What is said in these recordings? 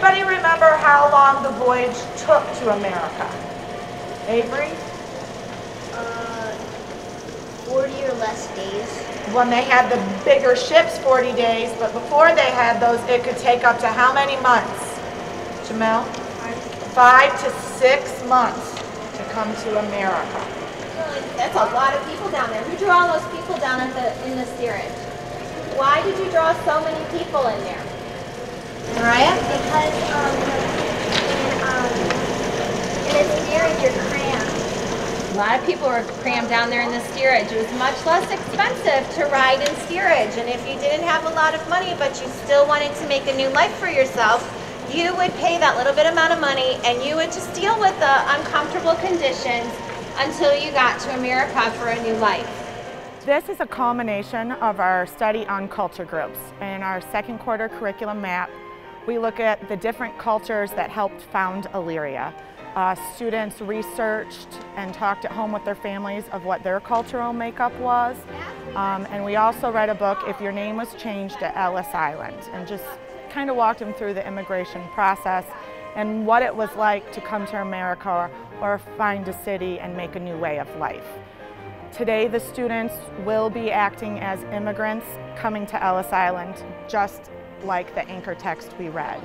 anybody remember how long the voyage took to America? Avery? 40 or less days. When they had the bigger ships, 40 days, but before they had those, it could take up to how many months? Jamel? 5 to 6 months to come to America. That's a lot of people down there. Who drew all those people down in the steerage? Why did you draw so many people in there? Mariah? Because in a steerage you're cramped. A lot of people were crammed down there in the steerage. It was much less expensive to ride in steerage. And if you didn't have a lot of money, but you still wanted to make a new life for yourself, you would pay that little bit amount of money and you would just deal with the uncomfortable conditions until you got to America for a new life. This is a culmination of our study on culture groups. In our second quarter curriculum map, we look at the different cultures that helped found Elyria. Students researched and talked at home with their families of what their cultural makeup was. And we also read a book, If Your Name Was Changed at Ellis Island, and just kind of walked them through the immigration process and what it was like to come to America or find a city and make a new way of life. Today the students will be acting as immigrants coming to Ellis Island, just like the anchor text we read.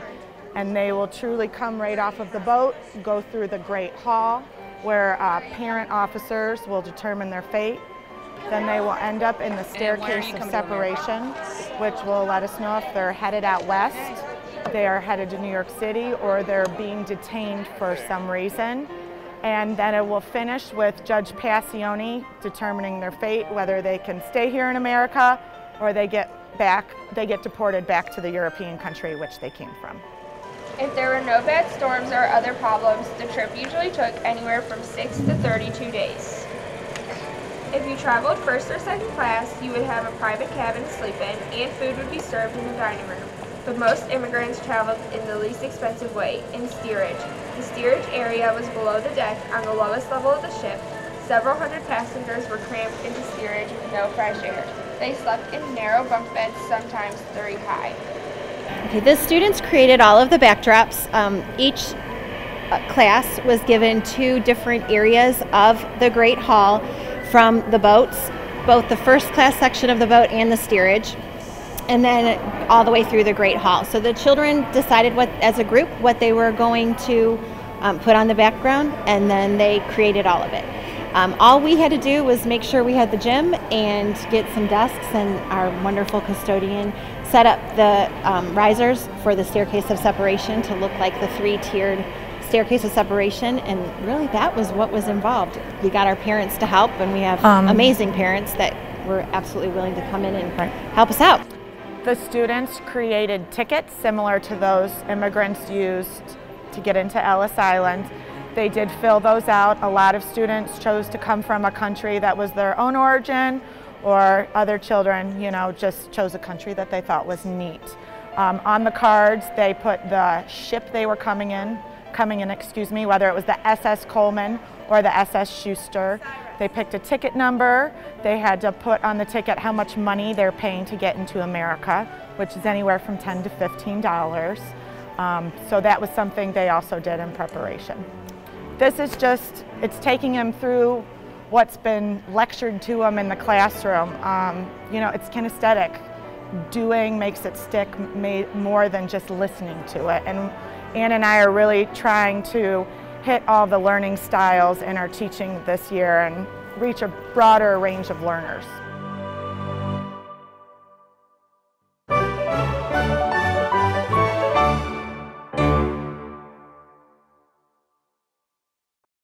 And they will truly come right off of the boat, go through the Great Hall, where parent officers will determine their fate. Then they will end up in the staircase of separation, which will let us know if they're headed out west, they are headed to New York City, or they're being detained for some reason. And then it will finish with Judge Passione determining their fate, whether they can stay here in America or they get deported back to the European country which they came from. If there were no bad storms or other problems, the trip usually took anywhere from 6 to 32 days. If you traveled first or second class, you would have a private cabin to sleep in, and food would be served in the dining room. But most immigrants traveled in the least expensive way, in steerage. The steerage area was below the deck on the lowest level of the ship. Several hundred passengers were cramped into steerage with no fresh air. They slept in narrow bunk beds, sometimes 3 high. Okay, the students created all of the backdrops. Each class was given 2 different areas of the Great Hall from the boats, both the first class section of the boat and the steerage, and then all the way through the Great Hall. So the children decided as a group what they were going to put on the background, and then they created all of it. All we had to do was make sure we had the gym and get some desks, and our wonderful custodian set up the risers for the staircase of separation to look like the 3-tiered staircase of separation, and really that was what was involved. We got our parents to help, and we have amazing parents that were absolutely willing to come in and help us out. The students created tickets similar to those immigrants used to get into Ellis Island. They did fill those out. A lot of students chose to come from a country that was their own origin, or other children, just chose a country that they thought was neat. On the cards, they put the ship they were coming in, whether it was the SS Coleman or the SS Schuster. They picked a ticket number. They had to put on the ticket how much money they're paying to get into America, which is anywhere from $10 to $15. So that was something they also did in preparation. This is it's taking them through what's been lectured to them in the classroom. It's kinesthetic. Doing makes it stick more than just listening to it. And Ann and I are really trying to hit all the learning styles in our teaching this year and reach a broader range of learners.